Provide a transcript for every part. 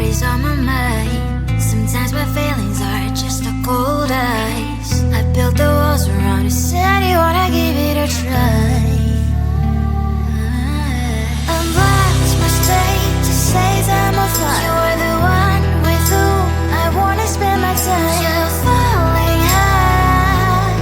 always on my mind. Sometimes my feelings are just a cold ice. I built the walls around you, said you wanna give it a try. I'm lost my state to say I'm a fly. You are the one with whom I wanna spend my time. You're falling high.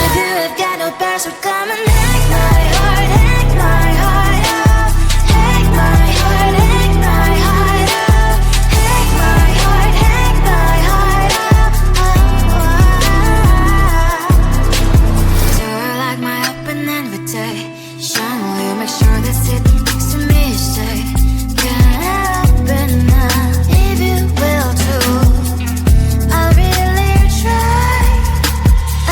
If you have got no past, so come and hack my heart, hack my heart up. Hack my heart, hack my heart up. Hack my heart, hack my heart up. You're like my open invitation. Will you make sure that sitting next to me is safe? Can I open up if you will too? I'll really try.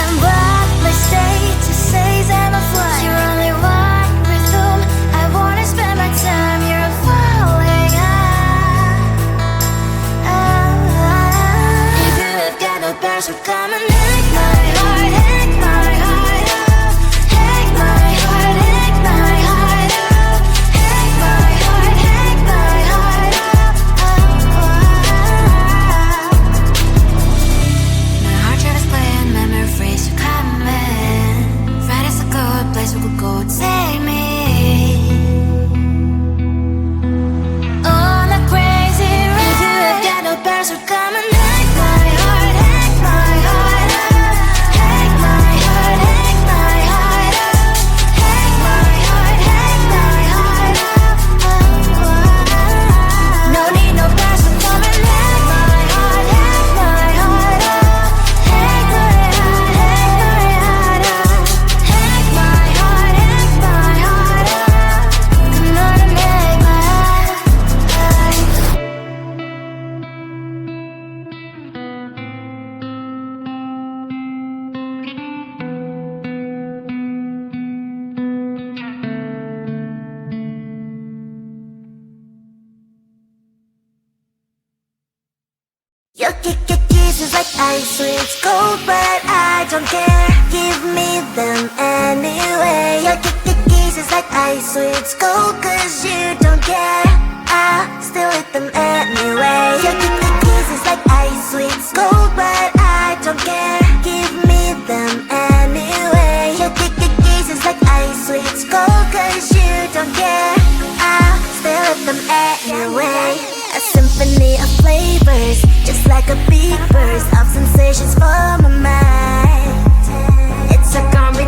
I'm what my state to say I'm a fly. You're only one with whom I wanna spend my time. You're falling If you have got no past, so come and hack my heart, hack my heart up. Hack my heart, hack my heart up. Hack my heart, hack my heart up. My heart tries playing memory freeze, you coming. Friday's a good place, we could go take me on a crazy ride. If you have got no past, so come and hack my heart, hack my heart up. Hack my heart, hack my heart up. Hack my heart, hack my heart up. No need no past, so come and hack my heart, hack my heart up. Hack my heart, hack my heart up. Hack my heart, hack my heart up. Come on and hack my heart. Your kisses like ice, it's cold, but I don't care. Give me them anyway. Your kisses like ice, it's cold, cause you don't care. I'll still eat them anyway. Your kisses like ice, it's cold, but I don't care. Give me them anyway. Your kisses like ice, it's cold, cause you don't care. I'll still eat them anyway. A symphony of flavors, just like a big burst of sensations for my mind. It's a combination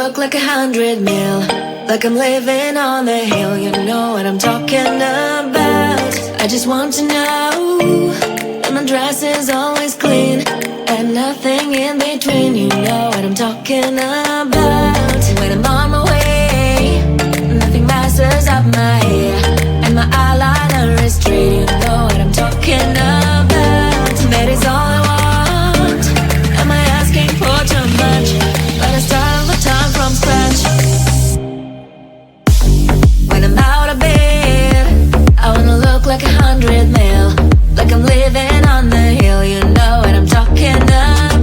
look like 100 mil, like I'm living on the hill. You know what I'm talking about. I just want to know that my dress is always clean and nothing in between. You know what I'm talking about. When I'm on my way, nothing messes up my hair, and my eyeliner is straight. You know what I'm talking about. That is all I want. Am I asking for too much? Let us start all the time from scratch. When I'm out of bed, I wanna look like 100 mil, like I'm living on the hill. You know what I'm talking about.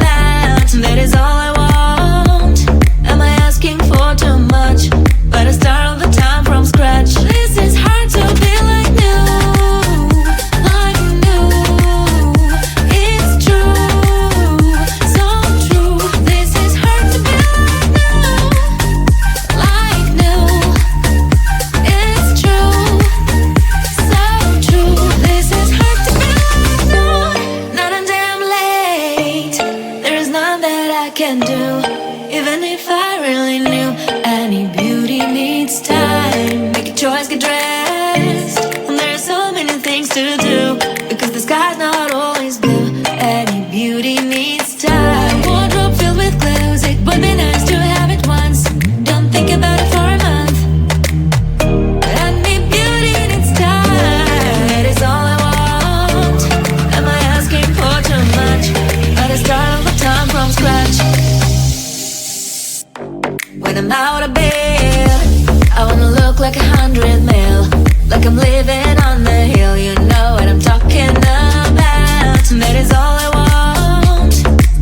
That is all I want. Am I asking for too much? Let us start all the time from scratch. This is hard to be like new, like new. It's true, so true. This is hard to be like new, it's true, so true. This is hard to be like new. Not until I'm late, there is none that I can do. Even if I really knew, any beauty needs time. Make a choice, get dressed, and there are so many things to do, because the sky's not always blue. Any beauty needs time. Wardrobe filled with clothes, it would be nice to have it once. Don't think about it for a month. Any beauty needs time. That is all I want. Am I asking for too much? Let us start all the time from scratch. When I'm out of bed, I wanna look like 100 mil, like I'm living on the hill. You know what I'm talking about. That is all I want.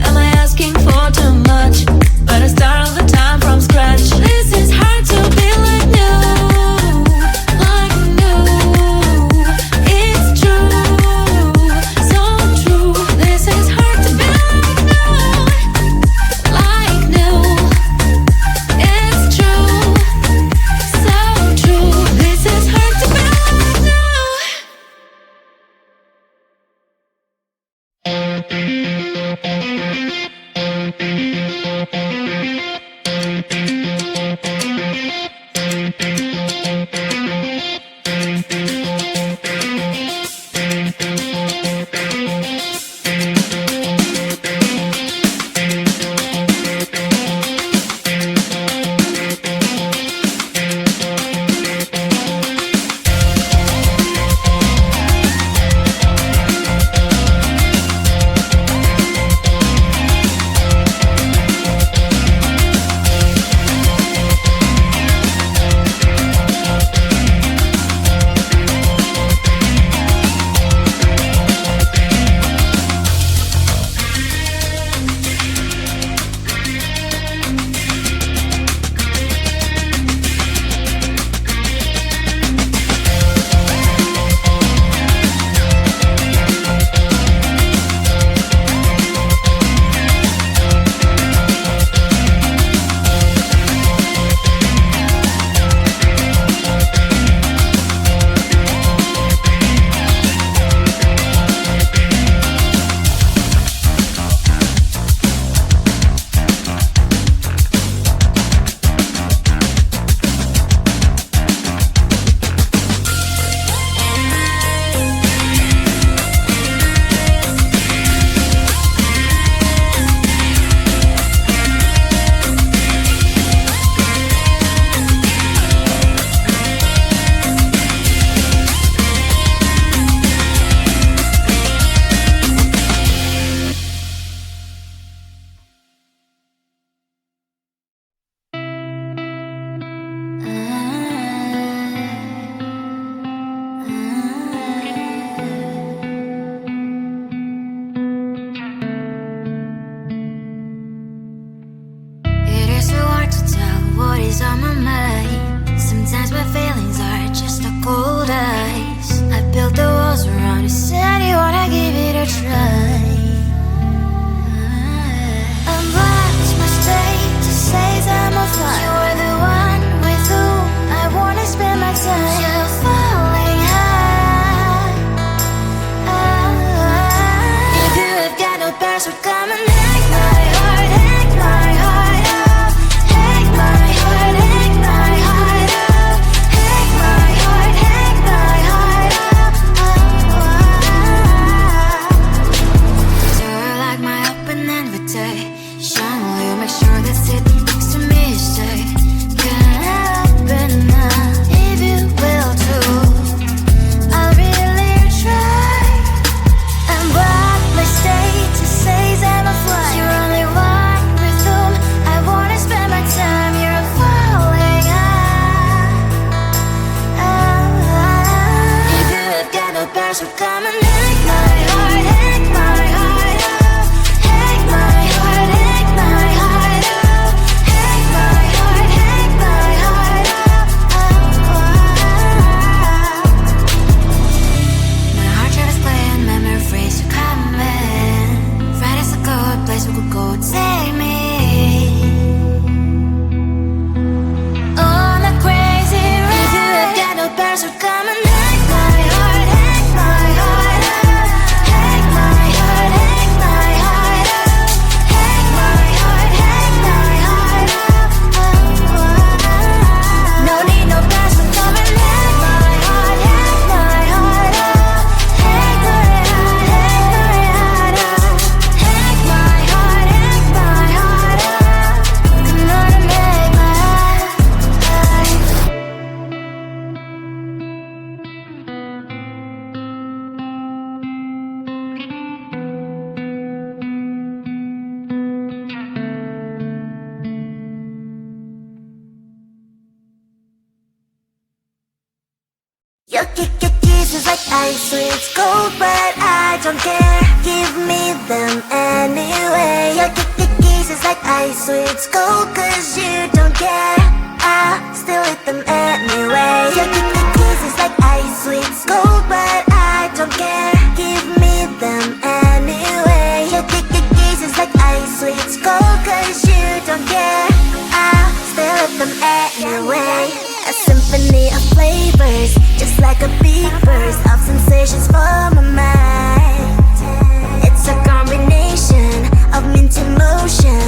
Am I asking for too much? Let us start all the time from scratch. This is hard to be like new, like new. It's true, so true. This is hard to be like new, like new. It's true, so true. This is hard to be like new. Your kisses like ice, sweet gold, but I don't care. Give me them anyway. Your kisses like ice, sweet gold, cause you don't care. I still eat them anyway. Your kisses like ice, sweet gold, but I don't care. Give me them anyway. Your kisses like ice, sweet gold, cause you don't care. I still eat them anyway. A symphony of flavors, just like a big burst of sensations for my mind. It's a combination of minty motion